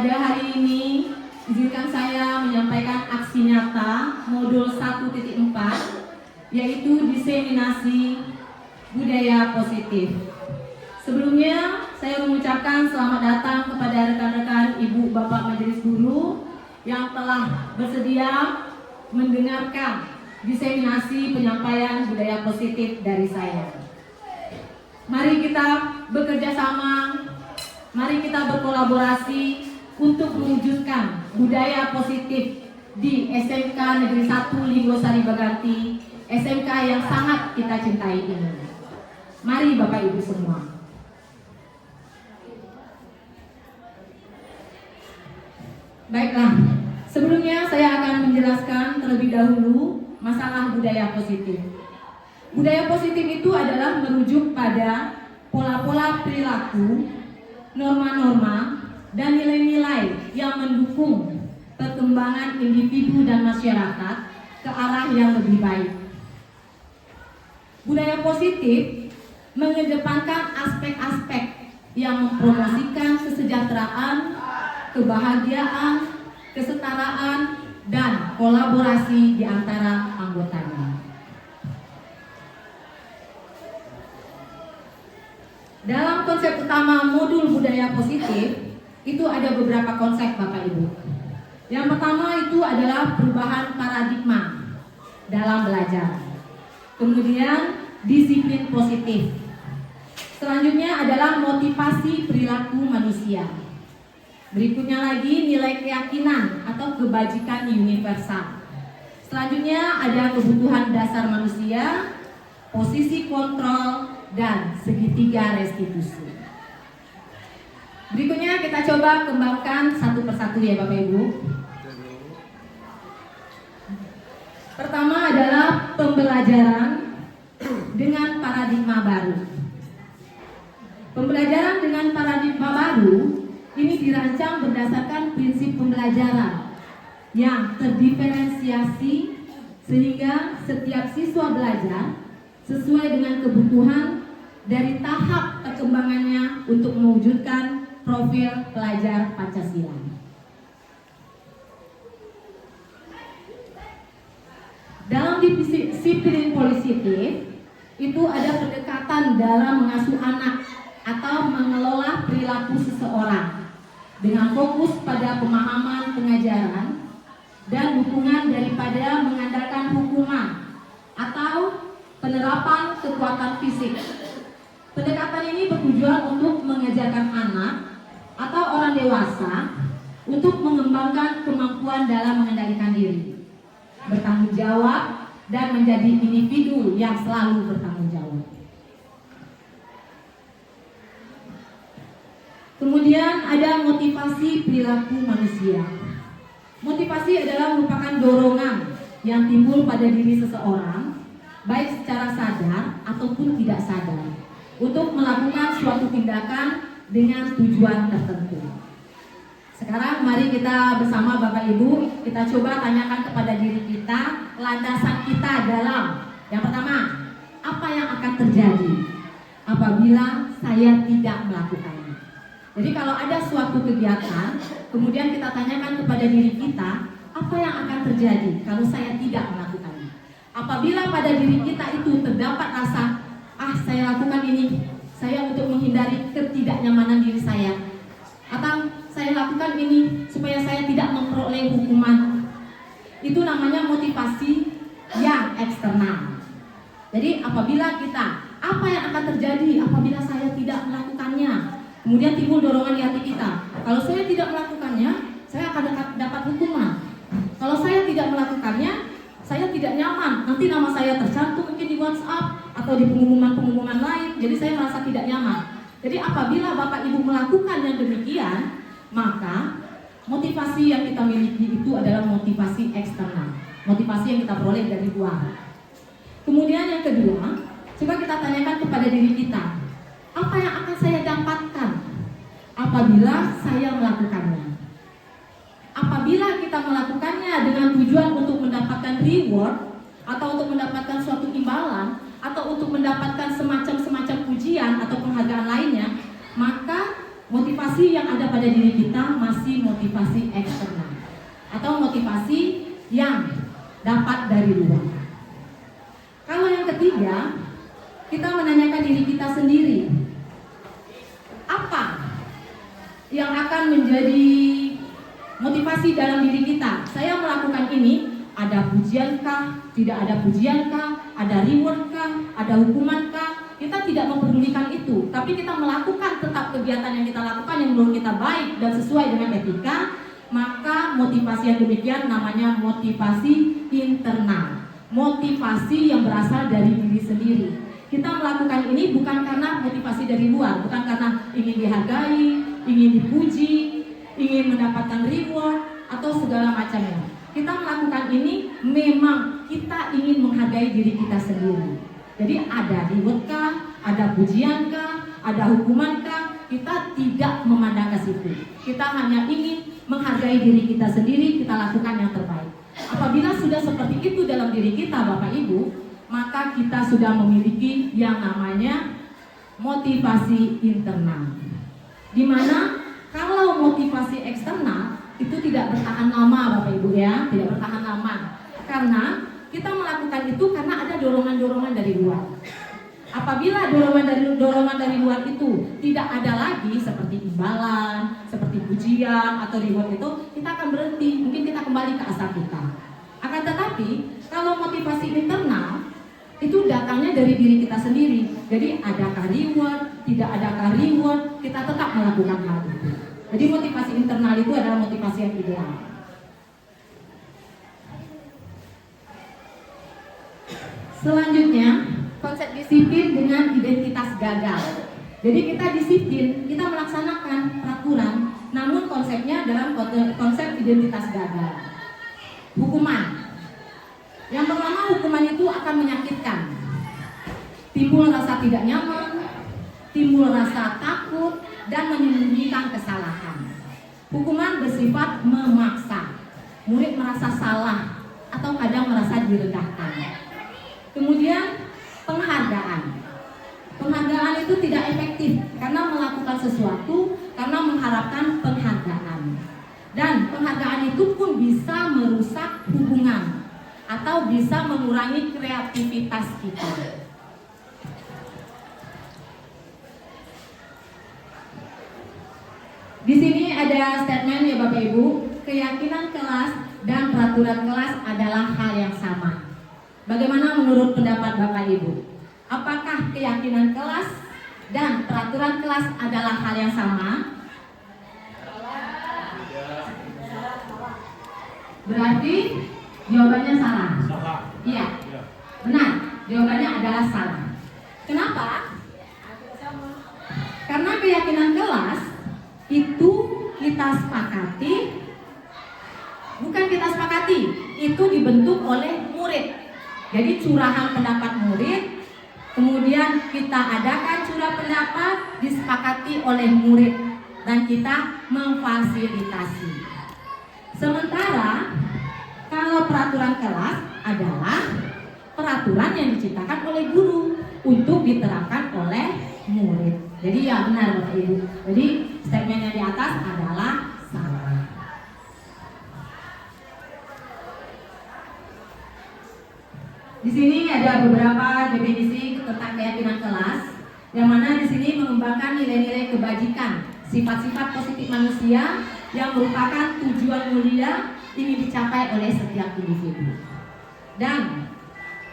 pada hari ini izinkan saya menyampaikan aksi nyata modul 1.4 yaitu diseminasi budaya positif. Sebelumnya saya mengucapkan selamat datang kepada rekan-rekan Ibu Bapak Majelis Guru yang telah bersedia mendengarkan diseminasi penyampaian budaya positif dari saya. Mari kita bekerja sama, mari kita berkolaborasi untuk mewujudkan budaya positif di SMK Negeri 1 Linggosari Baganti, SMK yang sangat kita cintai ini. Mari Bapak Ibu semua. Baiklah, sebelumnya saya akan menjelaskan terlebih dahulu masalah budaya positif. Budaya positif itu adalah merujuk pada pola-pola perilaku, norma-norma, dan nilai-nilai yang mendukung perkembangan individu dan masyarakat ke arah yang lebih baik. Budaya positif mengedepankan aspek-aspek yang mempromosikan kesejahteraan, kebahagiaan, kesetaraan, dan kolaborasi di antara anggotanya. Dalam konsep utama modul budaya positif, itu ada beberapa konsep Bapak Ibu. Yang pertama itu adalah perubahan paradigma dalam belajar. Kemudian disiplin positif. Selanjutnya adalah motivasi perilaku manusia. Berikutnya lagi nilai keyakinan atau kebajikan universal. Selanjutnya ada kebutuhan dasar manusia, posisi kontrol, dan segitiga restitusi. Berikutnya kita coba kembangkan satu persatu ya Bapak Ibu. Pertama adalah pembelajaran dengan paradigma baru. Pembelajaran dengan paradigma baru ini dirancang berdasarkan prinsip pembelajaran yang terdiferensiasi sehingga setiap siswa belajar sesuai dengan kebutuhan dari tahap perkembangannya untuk mewujudkan profil pelajar Pancasila. Dalam disiplin positif itu ada pendekatan dalam mengasuh anak atau mengelola perilaku seseorang dengan fokus pada pemahaman pengajaran dan dukungan daripada mengandalkan hukuman atau penerapan kekuatan fisik. Pendekatan ini bertujuan untuk mengajarkan anak atau orang dewasa untuk mengembangkan kemampuan dalam mengendalikan diri, bertanggung jawab, dan menjadi individu yang selalu bertanggung jawab. Kemudian ada motivasi perilaku manusia. Motivasi adalah merupakan dorongan yang timbul pada diri seseorang, baik secara sadar ataupun tidak sadar, untuk melakukan suatu tindakan dengan tujuan tertentu. Sekarang mari kita bersama Bapak Ibu, kita coba tanyakan kepada diri kita landasan kita dalam yang pertama, apa yang akan terjadi apabila saya tidak melakukannya. Jadi kalau ada suatu kegiatan, kemudian kita tanyakan kepada diri kita, apa yang akan terjadi kalau saya tidak melakukannya. Apabila pada diri kita itu terdapat rasa, saya lakukan ini, saya untuk menghindari ketidaknyamanan diri saya, atau saya lakukan ini supaya saya tidak memperoleh hukuman, itu namanya motivasi yang eksternal. Jadi apabila kita, apa yang akan terjadi apabila saya tidak melakukannya? Kemudian timbul dorongan di hati kita, kalau saya tidak melakukannya, saya akan dapat hukuman. Kalau saya tidak melakukannya, saya tidak nyaman, nanti nama saya tercantum mungkin di WhatsApp atau di pengumuman-pengumuman lain, jadi saya merasa tidak nyaman. Jadi apabila Bapak Ibu melakukan yang demikian, maka motivasi yang kita miliki itu adalah motivasi eksternal, motivasi yang kita peroleh dari luar. Kemudian yang kedua, coba kita tanyakan kepada diri kita, apa yang akan saya dapatkan apabila saya melakukannya? Apabila kita melakukannya dengan tujuan untuk mendapatkan reward atau untuk mendapatkan suatu imbalan atau untuk mendapatkan semacam pujian atau penghargaan lainnya, maka motivasi yang ada pada pada diri kita masih motivasi eksternal atau motivasi yang dapat dari luar. Kalau yang ketiga, kita menanyakan diri kita sendiri, apa yang akan menjadi motivasi dalam diri kita? Saya melakukan ini, ada pujiankah, tidak ada pujiankah, ada rewardkah, ada hukumankah? Kita tidak memperdulikan itu, tapi kita melakukan tetap kegiatan yang kita lakukan yang menurut kita baik dan sesuai dengan etika, maka motivasi yang demikian namanya motivasi internal, motivasi yang berasal dari diri sendiri. Kita melakukan ini bukan karena motivasi dari luar, bukan karena ingin dihargai, ingin dipuji, ingin mendapatkan reward atau segala macamnya. Kita melakukan ini memang kita ingin menghargai diri kita sendiri. Jadi ada rewardkah, ada pujiankah, ada hukumankah, kita tidak memandang ke situ. Kita hanya ingin menghargai diri kita sendiri, kita lakukan yang terbaik. Apabila sudah seperti itu dalam diri kita, Bapak Ibu, maka kita sudah memiliki yang namanya motivasi internal. Dimana kalau motivasi eksternal itu tidak bertahan lama, Bapak Ibu ya, tidak bertahan lama. Karena kita melakukan itu karena ada dorongan-dorongan dari luar. Apabila dorongan dari luar itu tidak ada lagi seperti imbalan, seperti pujian atau reward itu, kita akan berhenti, mungkin kita kembali ke asal kita. Akan tetapi kalau motivasi internal itu datangnya dari diri kita sendiri. Jadi adakah reward, tidak adakah reward, kita tetap melakukan hal itu. Jadi motivasi internal itu adalah motivasi yang ideal. Selanjutnya, konsep disiplin dengan identitas gagal. Jadi kita disiplin, kita melaksanakan peraturan, namun konsepnya dalam konsep identitas gagal. Hukuman. Yang pertama, hukuman itu akan menyakitkan. Timbul rasa tidak nyaman, timbul rasa takut, dan menyembunyikan kesalahan. Hukuman bersifat memaksa. Murid merasa salah atau kadang merasa direndahkan. Kemudian penghargaan. Penghargaan itu tidak efektif karena melakukan sesuatu karena mengharapkan penghargaan. Dan penghargaan itu pun bisa merusak hubungan atau bisa mengurangi kreativitas kita. Di sini ada statement ya Bapak Ibu, keyakinan kelas dan peraturan kelas adalah hal yang sama. Bagaimana menurut pendapat Bapak Ibu? Apakah keyakinan kelas dan peraturan kelas adalah hal yang sama? Berarti jawabannya salah. Iya. Benar, jawabannya adalah salah. Kenapa? Karena keyakinan kelas itu kita sepakati, bukan kita sepakati, itu dibentuk oleh murid. Jadi curahan pendapat murid, kemudian kita adakan curah pendapat, disepakati oleh murid, dan kita memfasilitasi. Sementara kalau peraturan kelas adalah peraturan yang diciptakan oleh guru untuk diterapkan oleh murid. Jadi ya benar Bapak Ibu. Jadi statementnya di atas adalah salah. Di sini ada beberapa definisi tentang keyakinan kelas, yang mana di sini mengembangkan nilai-nilai kebajikan, sifat-sifat positif manusia yang merupakan tujuan mulia ingin dicapai oleh setiap individu. Dan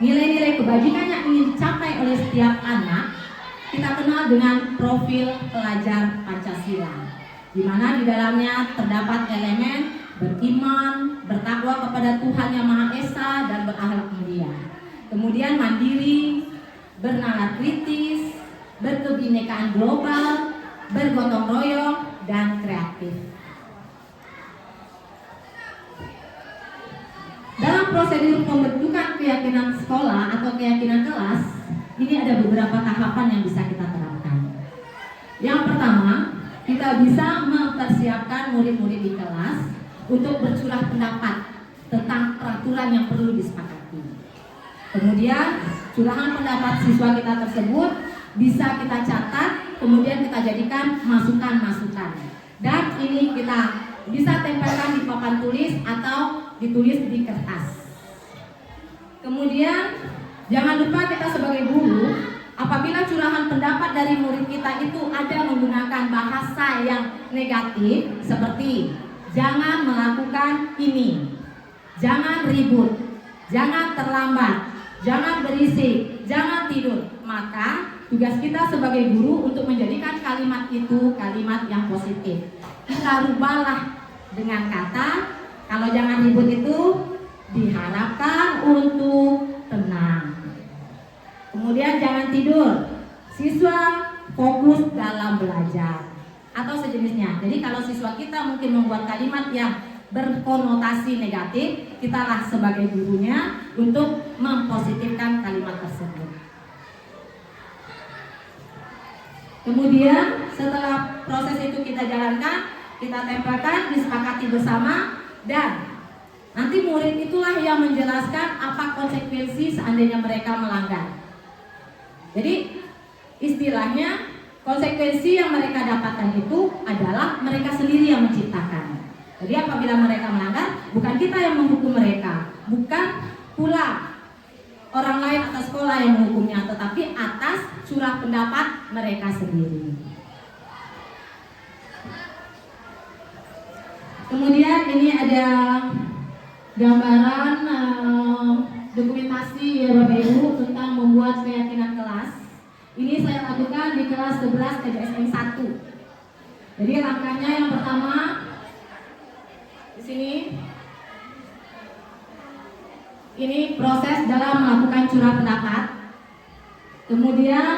nilai-nilai kebajikan yang ingin dicapai oleh setiap anak kita kenal dengan profil pelajar Pancasila, di mana di dalamnya terdapat elemen beriman, bertakwa kepada Tuhan Yang Maha Esa, dan berakhlak mulia. Kemudian mandiri, bernalar kritis, berkebinekaan global, bergotong royong, dan kreatif. Dalam prosedur pembentukan keyakinan sekolah atau keyakinan kelas, ini ada beberapa tahapan yang bisa kita terapkan. Yang pertama, kita bisa mempersiapkan murid-murid di kelas untuk bercurah pendapat tentang peraturan yang perlu disepakati. Kemudian curahan pendapat siswa kita tersebut bisa kita catat, kemudian kita jadikan masukan-masukan. Dan ini kita bisa tempelkan di papan tulis atau ditulis di kertas. Kemudian jangan lupa kita sebagai guru, apabila curahan pendapat dari murid kita itu ada menggunakan bahasa yang negatif seperti jangan melakukan ini, jangan ribut, jangan terlambat, jangan berisik, jangan tidur, maka tugas kita sebagai guru untuk menjadikan kalimat itu kalimat yang positif. Kita rubahlah dengan kata, kalau jangan ribut itu diharapkan untuk tenang. Kemudian jangan tidur, siswa fokus dalam belajar atau sejenisnya. Jadi kalau siswa kita mungkin membuat kalimat yang berkonotasi negatif, kitalah sebagai gurunya untuk mempositifkan kalimat tersebut. Kemudian setelah proses itu kita jalankan, kita tempelkan, disepakati bersama, dan nanti murid itulah yang menjelaskan apa konsekuensi seandainya mereka melanggar. Jadi istilahnya konsekuensi yang mereka dapatkan itu adalah mereka sendiri yang menciptakan. Jadi apabila mereka melanggar, bukan kita yang menghukum mereka, bukan pula orang lain atau sekolah yang menghukumnya, tetapi atas curah pendapat mereka sendiri. Kemudian ini ada gambaran dokumentasi ya Bapak Ibu tentang membuat keyakinan kelas. Ini saya lakukan di kelas 11 TDSM 1. Jadi langkahnya yang pertama di sini. Ini proses dalam melakukan curah pendapat. Kemudian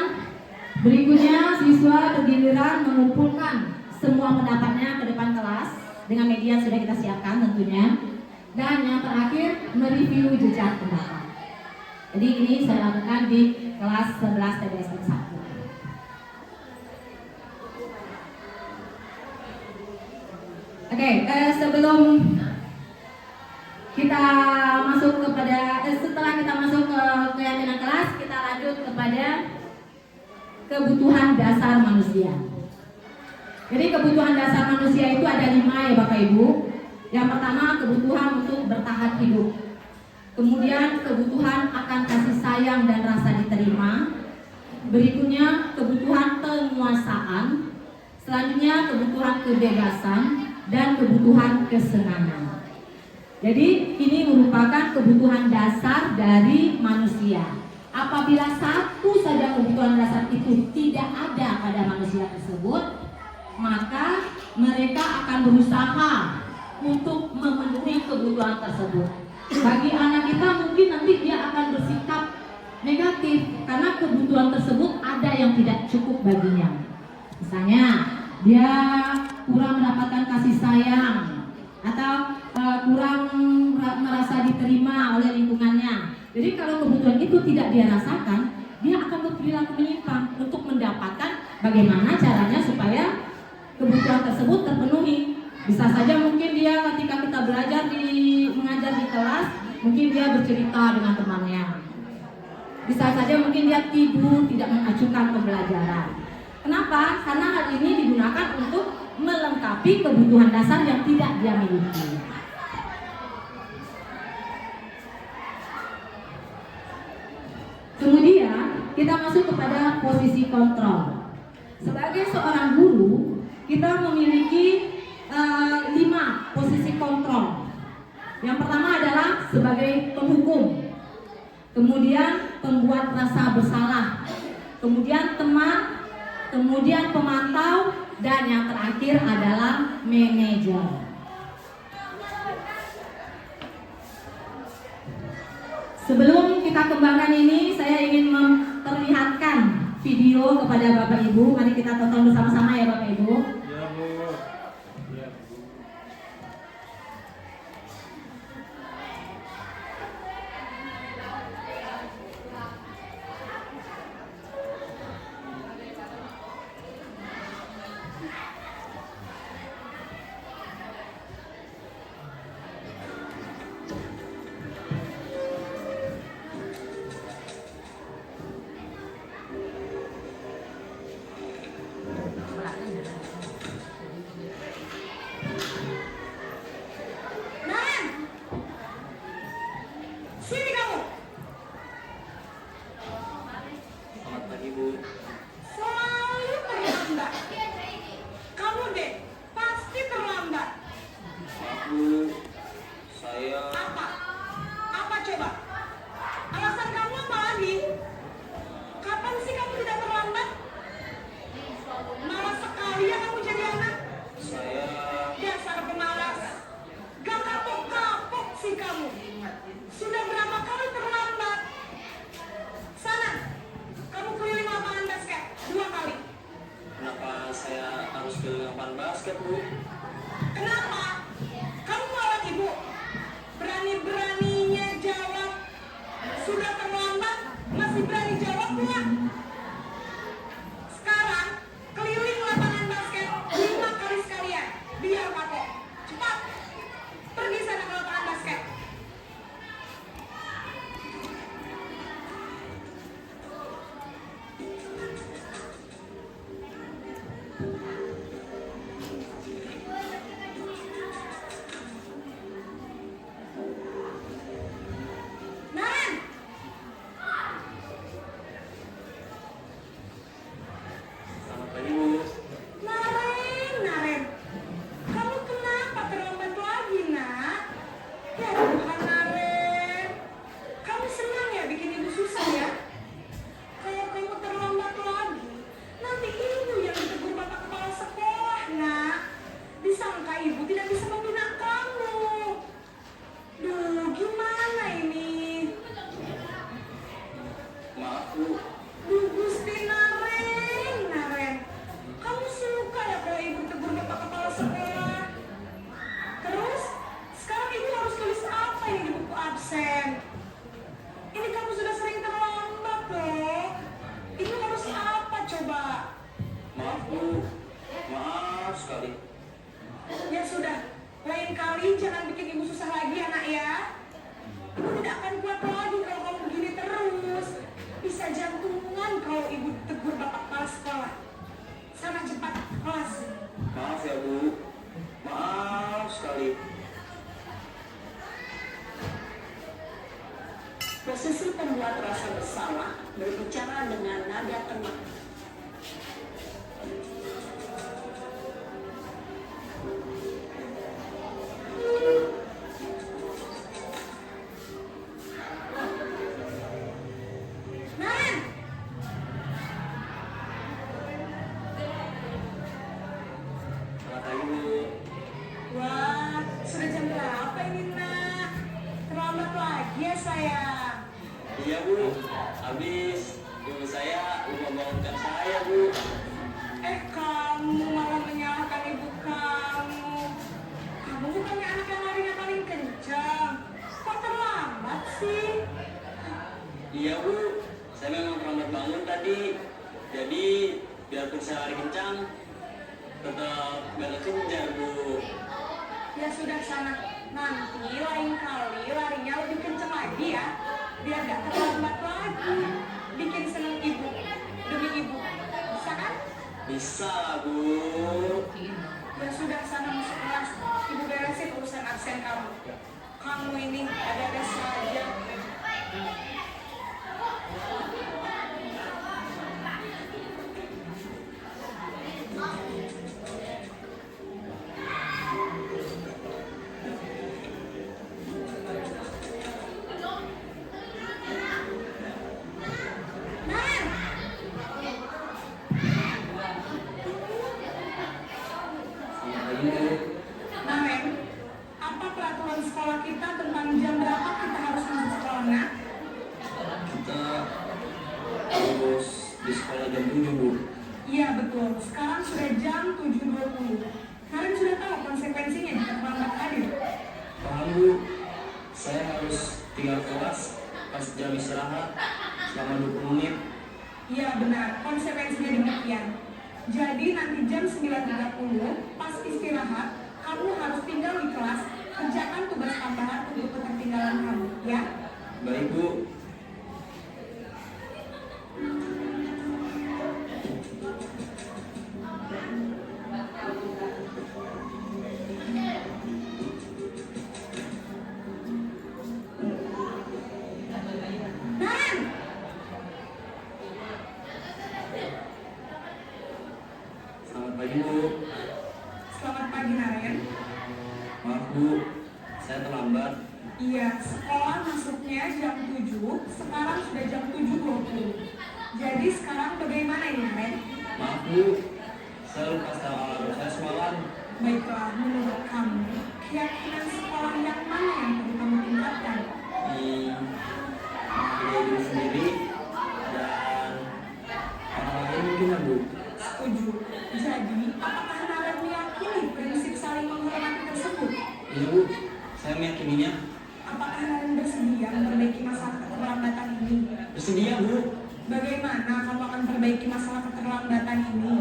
berikutnya siswa bergiliran mengumpulkan semua pendapatnya ke depan kelas dengan media yang sudah kita siapkan tentunya. Dan yang terakhir mereview jejak pendapat. Jadi ini saya lakukan di kelas 11 TDSM 1. Oke, sebelum kita masuk kepada setelah kita masuk ke keyakinan kelas, kita lanjut kepada kebutuhan dasar manusia. Jadi kebutuhan dasar manusia itu ada 5 ya Bapak Ibu. Yang pertama kebutuhan untuk bertahan hidup. Kemudian kebutuhan akan kasih sayang dan rasa diterima. Berikutnya kebutuhan penguasaan. Selanjutnya kebutuhan kebebasan dan kebutuhan kesenangan. Jadi ini merupakan kebutuhan dasar dari manusia. Apabila satu saja kebutuhan dasar itu tidak ada pada manusia tersebut, maka mereka akan berusaha untuk memenuhi kebutuhan tersebut. Bagi anak kita mungkin nanti dia akan bersikap negatif karena kebutuhan tersebut ada yang tidak cukup baginya. Misalnya dia kurang mendapatkan kasih sayang atau kurang merasa diterima oleh lingkungannya. Jadi kalau kebutuhan itu tidak dia rasakan, dia akan berperilaku menyimpang untuk mendapatkan bagaimana caranya supaya kebutuhan tersebut terpenuhi. Bisa saja mungkin dia ketika kita mengajar di kelas, mungkin dia bercerita dengan temannya. Bisa saja mungkin dia tidur, tidak mengacukan pembelajaran. Kenapa? Karena hal ini digunakan untuk melengkapi kebutuhan dasar yang tidak dia miliki. Kemudian kita masuk kepada posisi kontrol. Sebagai seorang guru, kita memiliki 5 posisi kontrol. Yang pertama adalah sebagai penghukum, kemudian pembuat rasa bersalah, kemudian teman, kemudian pemantau, dan yang terakhir adalah manajer. Sebelum kita kembangkan ini, saya ingin memperlihatkan video kepada Bapak Ibu. Mari kita tonton bersama-sama ya Bapak Ibu. Ya, Bu. Ya, Bu. saya harus ke lapangan basket, Bu. Kenapa? Kamu lawan ibu? Berani-beraninya jawab. Sudah terlambat, masih berani jawab pula. Sekarang, keliling lapangan basket 5 kali sekalian. Biar kapok. Cepat. Pergi sana ke lapangan basket. Naren! Selamat pagi, Bu. Naren, kamu kenapa terlambat lagi, nak? Ya Tuhan, Naren. Kamu senang ya bikin ibu susah ya? Kalau kamu terlambat lagi, nanti ibu yang ditegur bapak kepala sekolah, nak. Disangka ibu tidak bisa membina kamu. Duh, gimana ini? Maaf, Bu. Duh, Gusti Naren. Kamu suka ya kalau ibu tegur bapak kepala sekolah? Terus, sekarang ibu harus tulis apa ini di buku absen? Ini kamu sudah sering terlambat loh. Ibu harus apa coba? Maaf, Bu. Maaf sekali. Ya sudah, lain kali jangan bikin ibu susah lagi anak ya. Ibu tidak akan kuat lagi kalau kamu begini terus. Bisa jantungan kalau ibu tegur bapak kepala sekolah. Sana cepat kelas. Maaf ya, Bu. Maaf sekali. Posisi pembuat rasa bersalah berbicara dengan nada tenang. Naren! Selamat pagi, Bu. Wah, sudah jam berapa ini nak? Terlambat lagi ya sayang. Iya, Bu. Habis ibu saya lupa bangunkan saya, Bu. Kamu malah menyalahkan ibu kamu. Kamu bukannya anak yang larinya paling kencang. Kok terlambat sih? Iya, Bu. Saya memang terlambat bangun tadi. Jadi, biarpun saya lari kencang, tetap gak kekejar, Bu. Ya sudah sana. Nanti lain kali larinya lebih kencang lagi ya. Biar gak terlambat lagi. Bikin seneng ibu. Demi ibu. Bisa kan? Bisa lah, Bu. Ya sudah sana masuk kelas. Ibu beresin urusan absen kamu. Kamu ini ada-ada saja. Naren! Selamat pagi, Bu. Naren, apa peraturan sekolah kita tentang jam berapa kita harus masuk sekolah, nak? Kita harus di sekolah jam 7, Bu. Iya betul, sekarang sudah jam 7.20. Kalian sudah tahu konsekuensinya jika terlambat hadir? Paham, Bu. Saya harus tinggal kelas pas jam istirahat selama 20 menit. Iya benar, konsekuensinya demikian. Jadi nanti jam 9.30 pas istirahat, kamu harus tinggal di kelas, kerjakan tugas tambahan untuk ketertinggalan kamu, ya? Baik, Bu. Naren! Selamat pagi, Bu. Selamat pagi Naren. Maaf, Bu. Saya terlambat. Iya, sekolah masuknya jam 7, sekarang sudah jam 7.20. Jadi sekarang bagaimana ini Naren? Maaf, Bu. Saya lupa setel alarm saya semalam. Baiklah, menurut kamu, keyakinan sekolah yang mana yang perlu kamu tingkatkan? Ide diri sendiri dan orang lain mungkin ya, Bu. Setuju. Jadi, Apakah Naren meyakini prinsip saling menghormati tersebut? Iya Bu, saya meyakininya. Apakah Naren bersedia memperbaiki masalah keterlambatan ini? Bersedia Bu. Bagaimana kamu akan perbaiki masalah keterlambatan ini?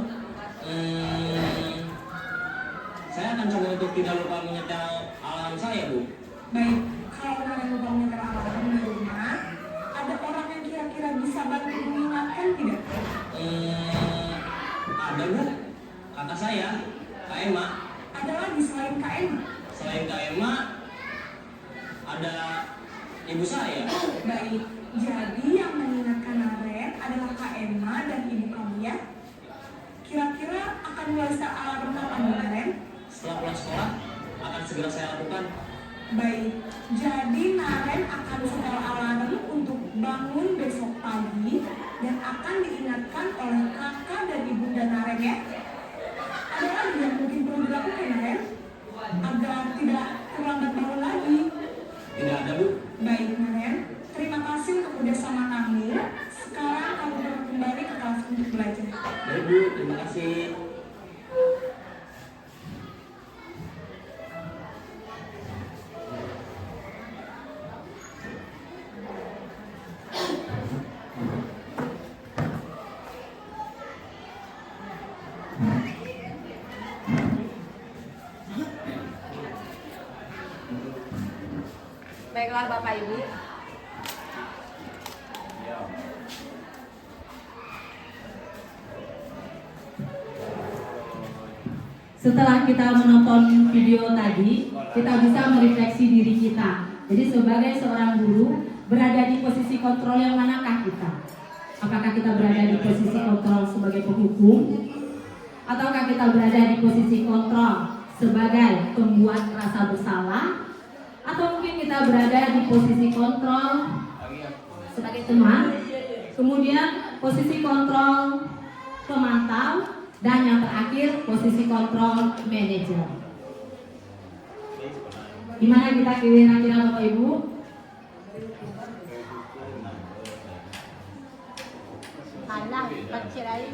Saya akan coba untuk tidak lupa menyetel alarm saya Bu. Baik, kalau Naren lupa menyetel alarm di rumah, ada orang yang kira-kira bisa bantu mengingatkan tidak? Ada Bu, kakak saya, Kak Emma. Ada lagi selain Kak Emma? Selain Kak Emma, ada ibu saya. Baik, jadi yang mengingatkan Naren adalah Kak Emma dan ibu kamu ya? Kira-kira akan mulai start alarm kapan Naren? Setelah pulang sekolah, akan segera saya lakukan. Baik, jadi Naren akan setel alarm untuk bangun besok pagi dan akan diingatkan oleh kakak dan ibunda Naren ya? Ada lagi yang mungkin perlu dilakukan Naren? Agar tidak terlambat bangun lagi. Tidak ada Bu. Baik Naren, terima kasih untuk kerjasama kamu. Sekarang kamu dapat kembali ke kelas untuk belajar. Baik Bu, terima kasih. Baiklah Bapak Ibu. Setelah kita menonton video tadi, kita bisa merefleksi diri kita. Jadi sebagai seorang guru, berada di posisi kontrol yang manakah kita? Apakah kita berada di posisi kontrol sebagai penghukum? Ataukah kita berada di posisi kontrol sebagai pembuat rasa bersalah? Atau mungkin kita berada di posisi kontrol sebagai teman? Kemudian posisi kontrol pemantau? Dan yang terakhir posisi kontrol manajer. Gimana kita kira-kira Bapak Ibu? Salah, bercerai.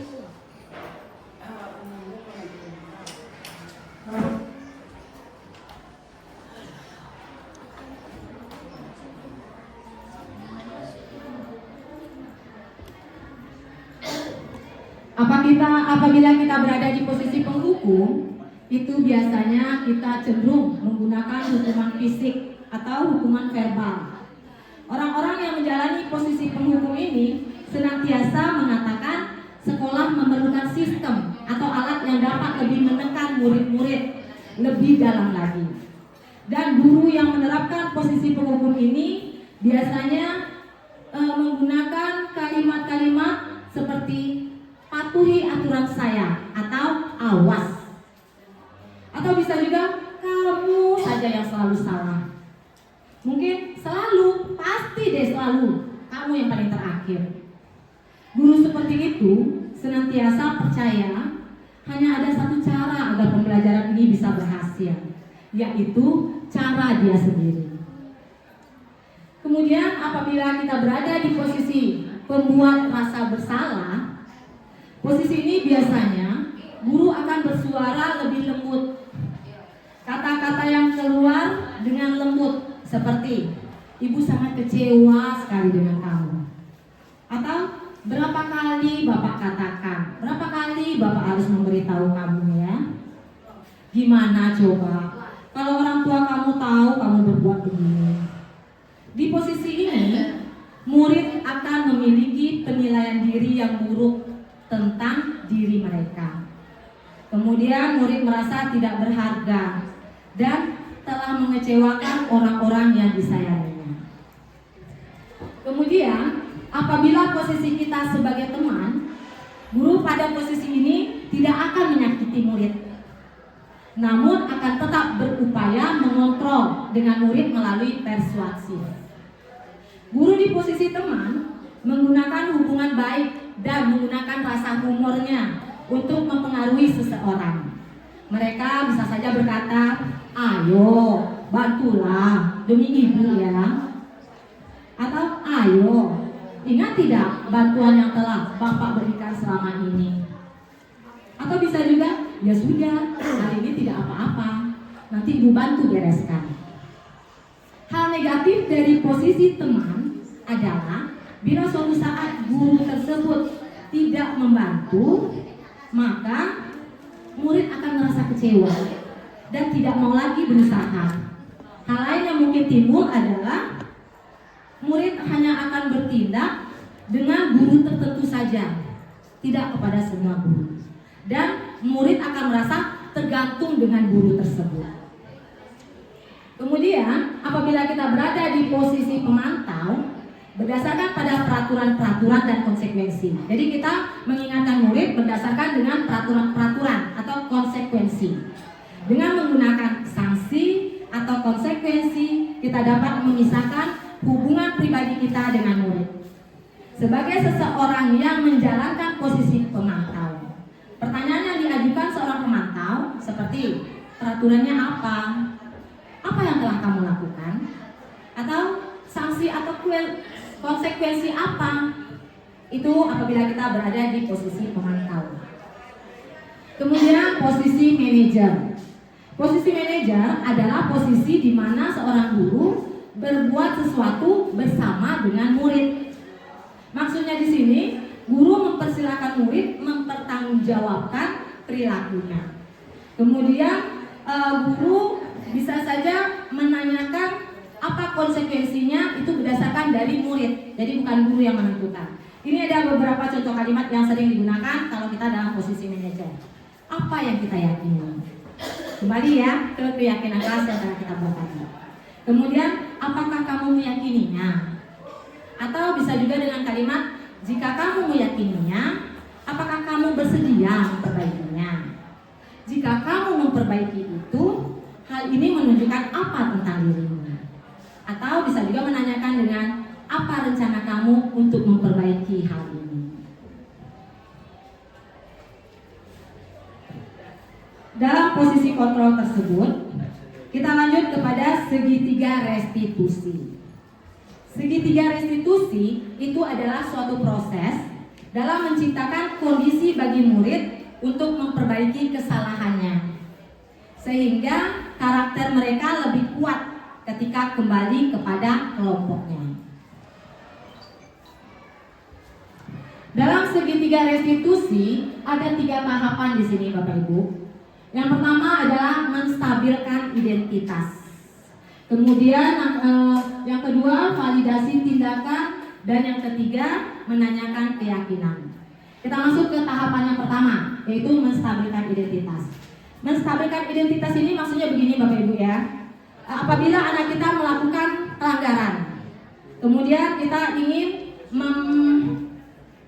Apabila kita berada di posisi penghukum, itu biasanya kita cenderung menggunakan hukuman fisik atau hukuman verbal. Orang-orang yang menjalani posisi penghukum ini senantiasa mengatakan sekolah memerlukan sistem atau alat yang dapat lebih menekan murid-murid lebih dalam lagi. Dan guru yang menerapkan posisi penghukum ini biasanya menggunakan kalimat-kalimat seperti patuhi aturan saya atau awas. Atau bisa juga kamu saja yang selalu salah. Mungkin selalu, pasti deh selalu kamu yang paling terakhir. Guru seperti itu senantiasa percaya hanya ada satu cara agar pembelajaran ini bisa berhasil, yaitu cara dia sendiri. Kemudian apabila kita berada di posisi pembuat rasa bersalah, posisi ini biasanya guru akan bersuara lebih lembut. Kata-kata yang keluar dengan lembut seperti ibu sangat kecewa sekali dengan kamu. Atau berapa kali Bapak katakan, berapa kali Bapak harus memberitahu kamu ya. Gimana coba kalau orang tua kamu tahu kamu berbuat begini. Di posisi ini murid akan memiliki penilaian diri yang buruk tentang diri mereka. Kemudian murid merasa tidak berharga dan telah mengecewakan orang-orang yang disayanginya. Kemudian apabila posisi kita sebagai teman, guru pada posisi ini tidak akan menyakiti murid, namun akan tetap berupaya mengontrol dengan murid melalui persuasif. Guru di posisi teman menggunakan hubungan baik dan menggunakan rasa humornya untuk mempengaruhi seseorang. Mereka bisa saja berkata, ayo bantulah demi ibu ya. Atau ayo, ingat tidak bantuan yang telah Bapak berikan selama ini. Atau bisa juga, ya sudah, hal ini tidak apa-apa, nanti ibu bantu bereskan. Hal negatif dari posisi teman adalah bila suatu saat guru tersebut tidak membantu, maka murid akan merasa kecewa dan tidak mau lagi berusaha. Hal lain yang mungkin timbul adalah murid hanya akan bertindak dengan guru tertentu saja, tidak kepada semua guru. Dan murid akan merasa tergantung dengan guru tersebut. Kemudian, apabila kita berada di posisi pemantau, berdasarkan pada peraturan-peraturan dan konsekuensi. Jadi kita mengingatkan murid berdasarkan dengan peraturan-peraturan atau konsekuensi. Dengan menggunakan sanksi atau konsekuensi, kita dapat memisahkan hubungan pribadi kita dengan murid. Sebagai seseorang yang menjalankan posisi pemantau, pertanyaan yang diajukan seorang pemantau seperti peraturannya apa? Apa yang telah kamu lakukan? Atau sanksi atau konsekuensi apa? Itu apabila kita berada di posisi pemantau. Kemudian posisi manajer. Posisi manajer adalah posisi di mana seorang guru berbuat sesuatu bersama dengan murid. Maksudnya di sini, guru mempersilahkan murid mempertanggungjawabkan perilakunya. Kemudian guru bisa saja menanyakan apa konsekuensinya, itu berdasarkan dari murid. Jadi bukan guru yang menentukan. Ini ada beberapa contoh kalimat yang sering digunakan kalau kita dalam posisi manajer. Apa yang kita yakini? Kembali ya ke keyakinan kelas yang telah kita buat tadi. Kemudian, apakah kamu meyakininya? Atau bisa juga dengan kalimat, jika kamu meyakininya, apakah kamu bersedia memperbaikinya? Jika kamu memperbaiki itu, hal ini menunjukkan apa tentang dirimu? Atau bisa juga menanyakan dengan apa rencana kamu untuk memperbaiki hal ini? Dalam posisi kontrol tersebut, kita lanjut kepada segitiga restitusi. Segitiga restitusi itu adalah suatu proses dalam menciptakan kondisi bagi murid untuk memperbaiki kesalahannya, sehingga karakter mereka lebih kuat ketika kembali kepada kelompoknya. Dalam segitiga restitusi ada 3 tahapan di sini Bapak Ibu. Yang pertama adalah menstabilkan identitas. Kemudian yang kedua validasi tindakan, dan yang ketiga menanyakan keyakinan. Kita masuk ke tahapan yang pertama, yaitu menstabilkan identitas. Menstabilkan identitas ini maksudnya begini Bapak Ibu ya. Apabila anak kita melakukan pelanggaran, kemudian kita ingin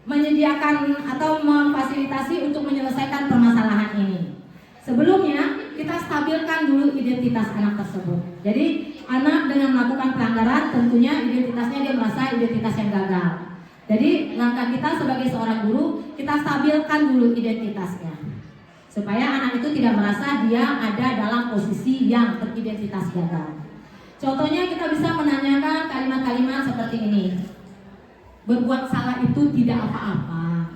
menyediakan atau memfasilitasi untuk menyelesaikan permasalahan ini. Sebelumnya kita stabilkan dulu identitas anak tersebut. Jadi anak dengan melakukan pelanggaran tentunya identitasnya dia merasa identitas yang gagal. Jadi langkah kita sebagai seorang guru, kita stabilkan dulu identitasnya, supaya anak itu tidak merasa dia ada dalam posisi yang beridentitas gagal. Contohnya kita bisa menanyakan kalimat-kalimat seperti ini. Berbuat salah itu tidak apa-apa,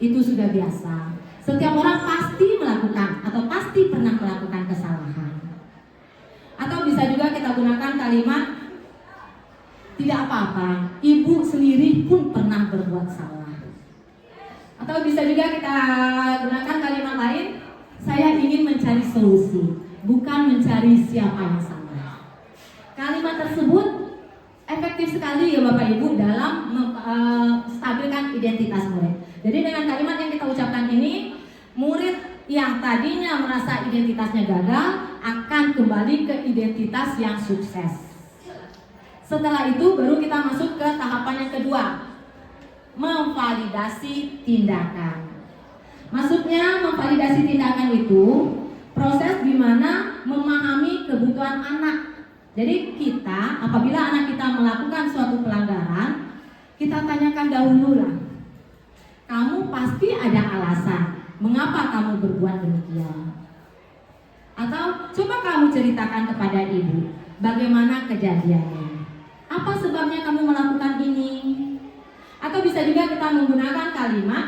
itu sudah biasa. Setiap orang pasti melakukan atau pasti pernah melakukan kesalahan. Atau bisa juga kita gunakan kalimat tidak apa-apa, ibu sendiri pun pernah berbuat salah. Atau bisa juga kita gunakan kalimat lain, saya ingin mencari solusi, bukan mencari siapa yang salah. Kalimat tersebut efektif sekali ya Bapak Ibu dalam menstabilkan identitas murid. Jadi dengan kalimat yang kita ucapkan ini, murid yang tadinya merasa identitasnya gagal akan kembali ke identitas yang sukses. Setelah itu baru kita masuk ke tahapan yang kedua, memvalidasi tindakan. Maksudnya memvalidasi tindakan itu proses di mana memahami kebutuhan anak. Jadi kita apabila anak kita melakukan suatu pelanggaran, kita tanyakan dahulu lah. Kamu pasti ada alasan mengapa kamu berbuat demikian. Atau coba kamu ceritakan kepada ibu bagaimana kejadiannya. Apa sebabnya kamu melakukan ini? Atau bisa juga kita menggunakan kalimat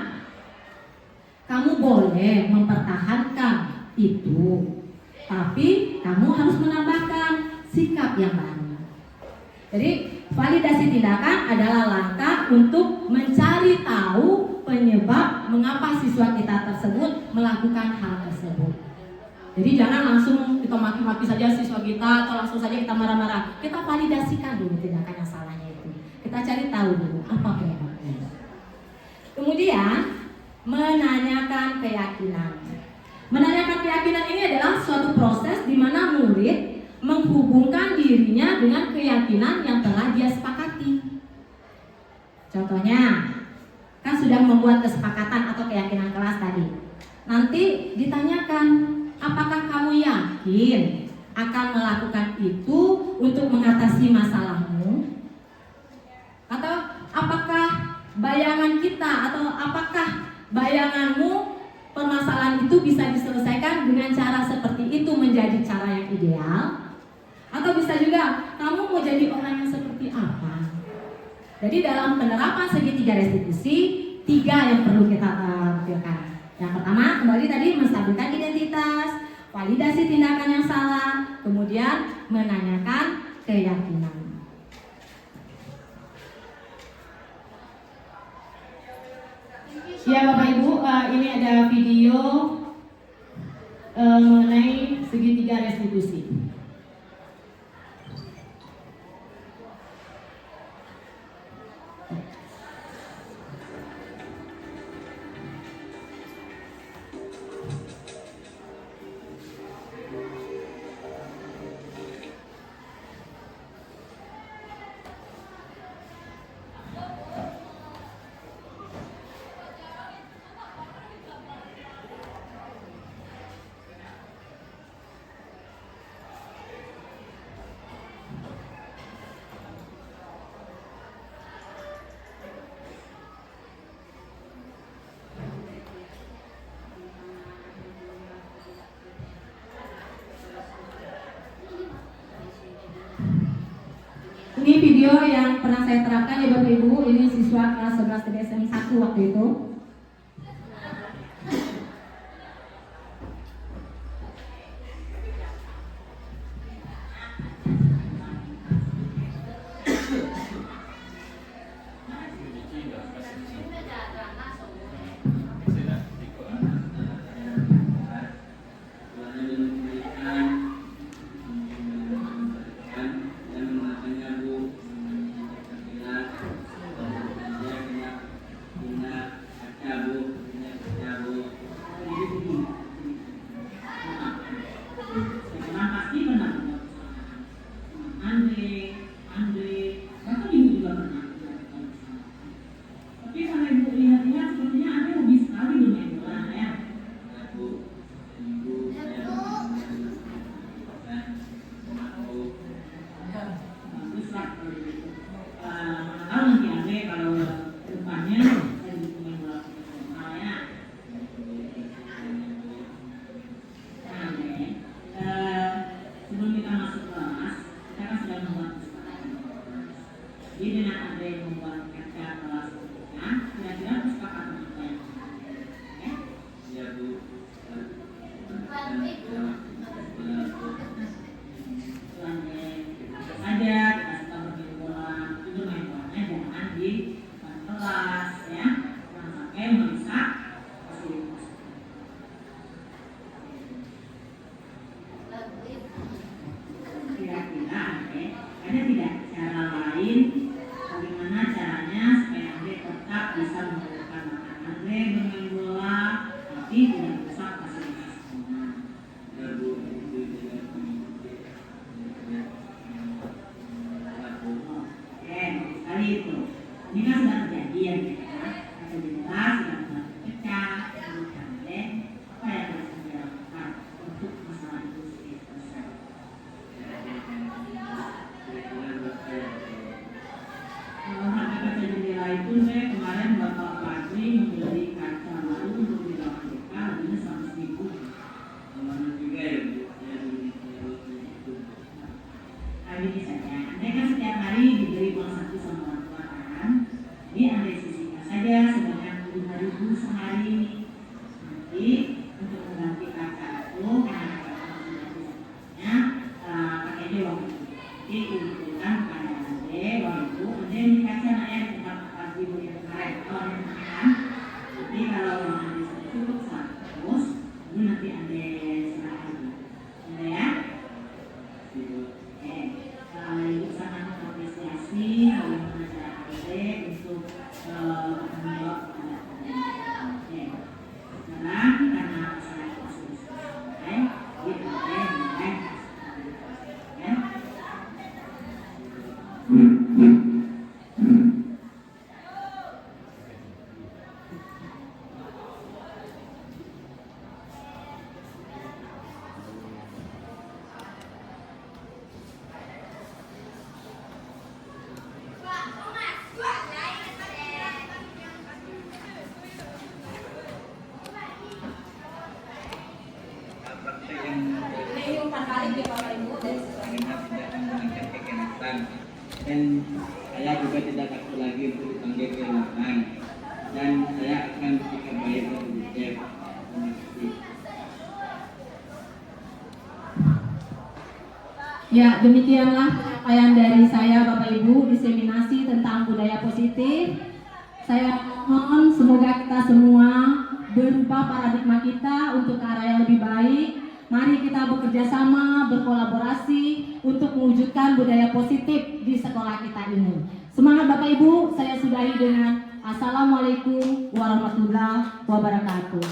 kamu boleh mempertahankan itu, tapi kamu harus menambahkan sikap yang baru. Jadi validasi tindakan adalah langkah untuk mencari tahu penyebab mengapa siswa kita tersebut melakukan hal tersebut. Jadi jangan langsung kita maki-maki saja siswa kita atau langsung saja kita marah-marah. Kita validasikan dulu tindakan yang salahnya itu. Kita cari tahu dulu apa penyebabnya. Kemudian menanyakan keyakinan. Menanyakan keyakinan ini adalah suatu proses di mana murid menghubungkan dirinya dengan keyakinan yang telah dia sepakati. Contohnya, kan sudah membuat kesepakatan atau keyakinan kelas tadi. Nanti ditanyakan, apakah kamu yakin akan melakukan itu untuk mengatasi masalahmu? Atau apakah bayangan kita atau apakah bayanganmu permasalahan itu bisa diselesaikan dengan cara seperti itu menjadi cara yang ideal? Atau bisa juga kamu mau jadi orang yang seperti apa? Jadi dalam penerapan segitiga restitusi, 3 yang perlu kita tampilkan. Yang pertama, kembali tadi menstabilkan identitas, validasi tindakan yang salah, kemudian menanyakan keyakinan. Ya Bapak Ibu, ini ada video mengenai segitiga restitusi. Ini video yang pernah saya terapkan ya Bapak Ibu. Ini siswa kelas 11 TDSM 1 waktu itu. nanti Ade serahkan. Ada ya? Oke. Ibu sangat mengapresiasi bagaimana Ade untuk menjawab pertanyaan. Oke. Sekarang karena saya masih selesai, kita mulai. Ya. Ini umpan balik ya Bapak Ibu dari dan saya juga tidak takut lagi untuk dipanggil ke ruangan dan saya akan bersikap baik dan objektif. Terima kasih. Ya, demikianlah penyampaian dari saya Bapak Ibu, diseminasi tentang budaya positif. Saya mohon semoga kita semua berubah paradigma kita untuk ke arah yang lebih baik. Mari kita bekerja sama, berkolaborasi untuk mewujudkan budaya positif di sekolah kita ini. Semangat Bapak Ibu, saya sudahi dengan Assalamualaikum warahmatullahi wabarakatuh.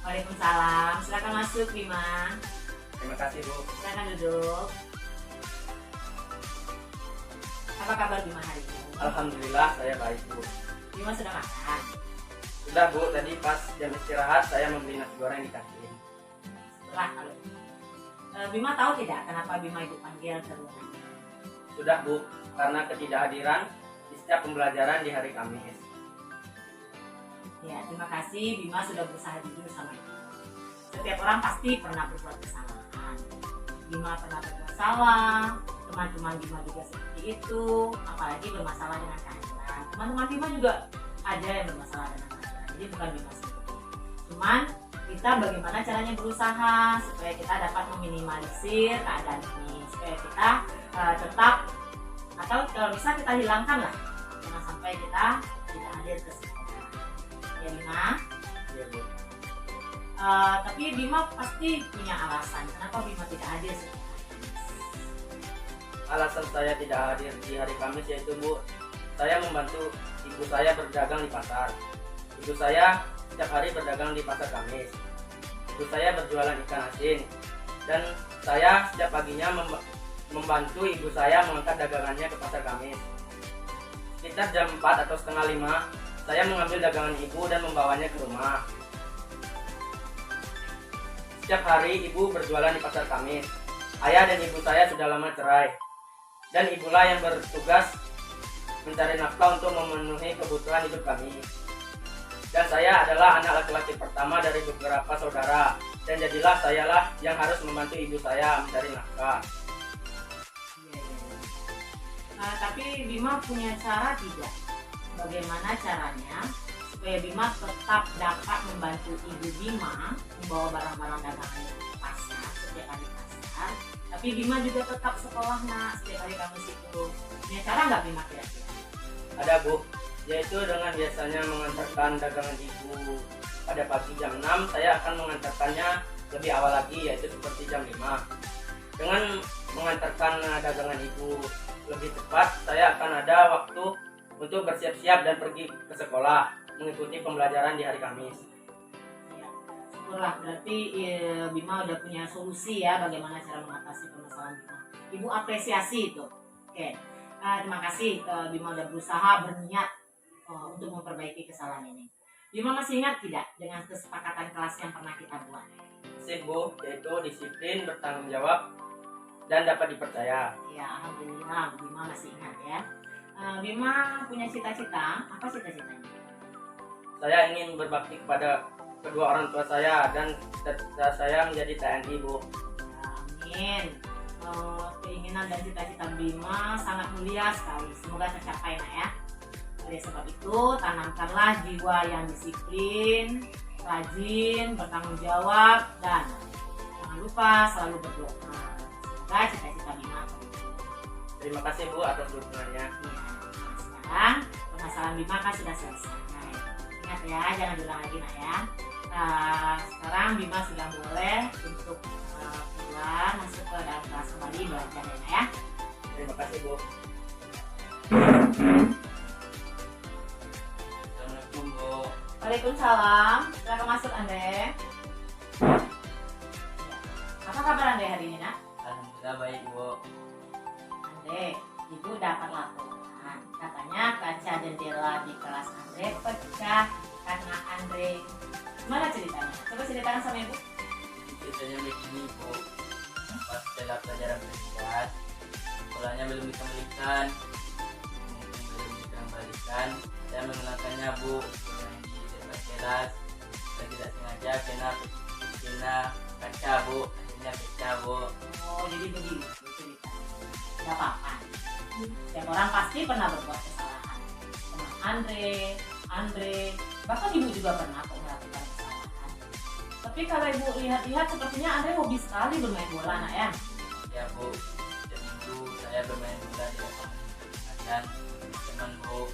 Waalaikumsalam. Silakan masuk, Bima. Terima kasih Bu. Silakan duduk. Apa kabar Bima hari ini? Alhamdulillah saya baik Bu. Bima sudah makan? Sudah Bu, tadi pas jam istirahat saya membeli nasi goreng di kantin. Setelah kalau Bima tahu tidak kenapa Bima Ibu panggil ke ruangan? Sudah Bu, karena ketidakhadiran di setiap pembelajaran di hari Kamis. Ya, terima kasih Bima sudah berusaha jujur sama Ibu. Setiap orang pasti pernah berbuat kesalahan. Bima pernah berbuat salah, teman-teman Bima juga seperti itu, apalagi bermasalah dengan kehadiran. Teman-teman Bima juga ada yang bermasalah dengan kehadiran, jadi bukan Bima sendiri. Cuman kita bagaimana caranya berusaha supaya kita dapat meminimalisir keadaan ini, supaya kita tetap, atau kalau bisa kita hilangkan lah, jangan sampai kita tidak hadir ke sekolah. Ya Bima? Iya Bu. Tapi Bima pasti punya alasan kenapa Bima tidak hadir setiap hari Kamis. Alasan saya tidak hadir di hari Kamis yaitu Bu, saya membantu ibu saya berdagang di pasar. Ibu saya setiap hari berdagang di pasar Kamis. Ibu saya berjualan ikan asin dan saya setiap paginya membantu ibu saya mengangkat dagangannya ke pasar Kamis. Sekitar jam 4 atau setengah 5 saya mengambil dagangan ibu dan membawanya ke rumah. Setiap hari ibu berjualan di pasar Kamis. Ayah dan ibu saya sudah lama cerai, dan ibulah yang bertugas mencari nafkah untuk memenuhi kebutuhan hidup kami. Dan saya adalah anak laki-laki pertama dari beberapa saudara, dan jadilah sayalah yang harus membantu ibu saya mencari nafkah. Tapi Bima punya cara tidak? Bagaimana caranya supaya Bima tetap dapat membantu ibu Bima membawa barang-barang dagangannya ke pasar setiap hari pasar, tapi Bima juga tetap sekolah nak setiap hari Kamis itu. Punya cara nggak Bima kira-kira? Ada Bu, yaitu dengan biasanya mengantarkan dagangan ibu pada pagi jam 6, saya akan mengantarkannya lebih awal lagi, yaitu seperti jam 5. Dengan mengantarkan dagangan ibu lebih cepat, saya akan ada waktu untuk bersiap-siap dan pergi ke sekolah mengikuti pembelajaran di hari Kamis. Ya, syukurlah berarti Bima udah punya solusi ya bagaimana cara mengatasi permasalahan Bima. Ibu apresiasi itu. Oke, terima kasih Bima udah berusaha berniat untuk memperbaiki kesalahan ini. Bima masih ingat tidak dengan kesepakatan kelas yang pernah kita buat? Masih Bu, yaitu disiplin, bertanggung jawab, dan dapat dipercaya. Ya, alhamdulillah Bima masih ingat ya. Bima punya cita-cita, apa cita-citanya? Saya ingin berbakti kepada kedua orang tua saya dan cita-cita saya menjadi TNI Bu. Ya, amin. Keinginan dan cita-cita Bima sangat mulia sekali. Semoga tercapai nak ya. Oleh sebab itu, tanamkanlah jiwa yang disiplin, rajin, bertanggung jawab, dan jangan lupa selalu berdoa. Semoga cita-cita Bima terwujud. Terima kasih Bu atas dukungannya. Ya, sekarang permasalahan Bima kan sudah selesai. Ingat ya, jangan diulang lagi nak ya. Sekarang Bima sudah boleh untuk pulang masuk ke dalam kelas kembali belajar ya. Terima kasih Bu. Assalamualaikum Bu. Waalaikumsalam. Silakan masuk Andre. Apa kabar Andre hari ini nak? Alhamdulillah baik Bu. Andre, ibu dapat laporan. Katanya kaca jendela di kelas Andre pecah karena Andre. Gimana ceritanya? Coba ceritakan sama ibu. Ceritanya begini Bu. Pas setelah pelajaran beristirahat, sekolahnya belum dikembalikan. Saya mengenakannya Bu di depan kelas. Saya tidak sengaja kena kaca Bu. Akhirnya pecah Bu. Oh, jadi begini cerita. Gak apa-apa. Setiap orang pasti pernah berbuat kesalahan. Teman Andre, bahkan ibu juga pernah kok melakukan kesalahan. Tapi kalau ibu lihat-lihat sepertinya Andre hobi sekali bermain bola nak ya. Ya Bu, setiap minggu saya bermain bola di lapangan dan teman Bu.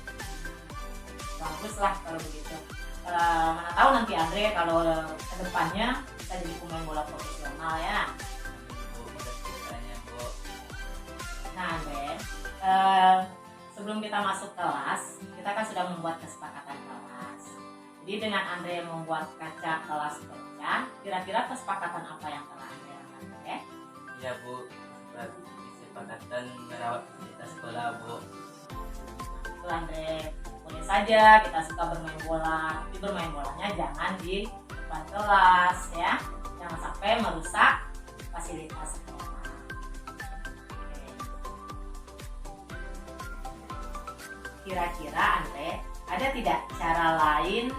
Bagus lah kalau begitu. Mana tahu nanti Andre kalau ke depannya bisa jadi pemain bola profesional ya. Bu, udah ceritanya Bu. Nah Andre, sebelum kita masuk kelas, kita kan sudah membuat kesepakatan kelas. Jadi dengan Andre membuat kaca kelas pecah, kira-kira kesepakatan apa yang telah Andre lakukan ya? Iya Bu, kesepakatan merawat fasilitas sekolah Bu. Itu Andre, boleh saja kita suka bermain bola, tapi bermain bolanya jangan di depan kelas ya, jangan sampai merusak fasilitas sekolah. Oke. Kira-kira Andre, ada tidak cara lain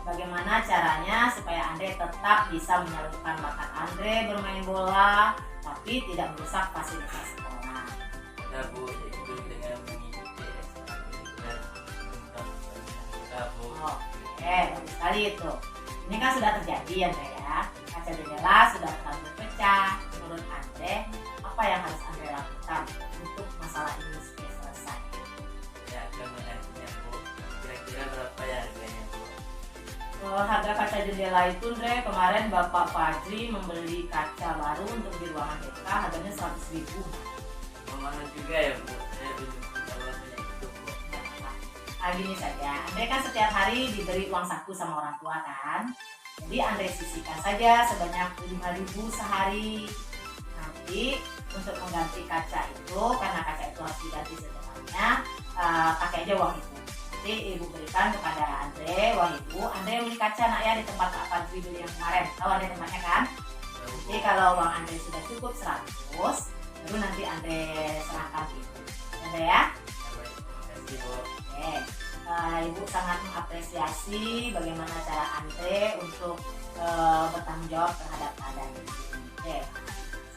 bagaimana caranya supaya Andre tetap bisa menyalurkan bakat Andre bermain bola tapi tidak merusak fasilitas sekolah? Ya Bu, itu dengan mengikuti ekstrakurikuler Bu. Oke, bagus sekali itu. Ini kan sudah terjadi Andre ya. Kaca jendela sudah terlanjur pecah. Menurut Andre, apa yang harus Andre lakukan untuk masalah ini supaya selesai? Ya, kemudiannya Bu, kira-kira berapa ya harganya Bu? Harga kaca jendela itu Andre, kemarin Bapak Fajri membeli kaca baru untuk di ruangan BK, harganya 100.000. Mahal juga ya Bu, saya belum tahu harganya itu Bu. Gini saja, Andre kan setiap hari diberi uang saku sama orang tua kan. Jadi Andre sisihkan saja sebanyak 5.000 sehari. Nanti untuk mengganti kaca itu, karena kaca itu harus diganti secepatnya, pakai aja uang itu. Nanti ibu berikan kepada Andre uang itu. Andre beli kaca nak ya di tempat Pak Fajri beli yang kemarin. Tahu ada tempatnya kan? Tahu Bu. Jadi kalau uang Andre sudah cukup 100, baru nanti Andre serahkan itu. Ada ya? Terima kasih, Bu. Oke. Ibu sangat mengapresiasi bagaimana cara Andre untuk bertanggung jawab terhadap keadaan ibu ini. Oke.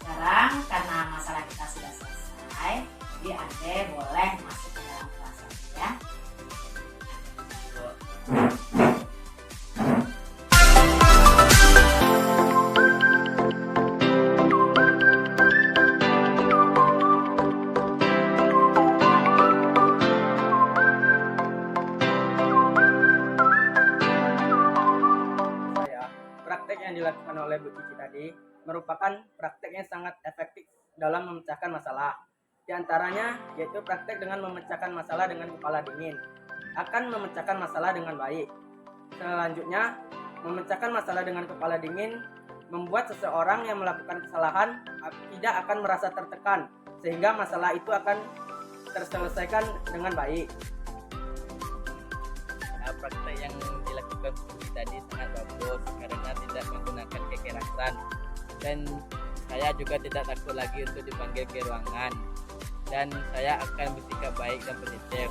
Sekarang karena masalah kita sudah selesai, jadi Andre boleh masuk ke dalam kelas lagi ya. Praktek yang dilakukan oleh Bu Cici tadi merupakan praktek yang sangat efektif dalam memecahkan masalah. Di antaranya yaitu praktek dengan memecahkan masalah dengan kepala dingin akan memecahkan masalah dengan baik. Selanjutnya, memecahkan masalah dengan kepala dingin membuat seseorang yang melakukan kesalahan tidak akan merasa tertekan sehingga masalah itu akan terselesaikan dengan baik. Praktek yang dilakukan Cici tadi sangat bagus karena tidak menggunakan kekerasan, dan saya juga tidak takut lagi untuk dipanggil ke ruangan, dan saya akan bersikap baik dan positif.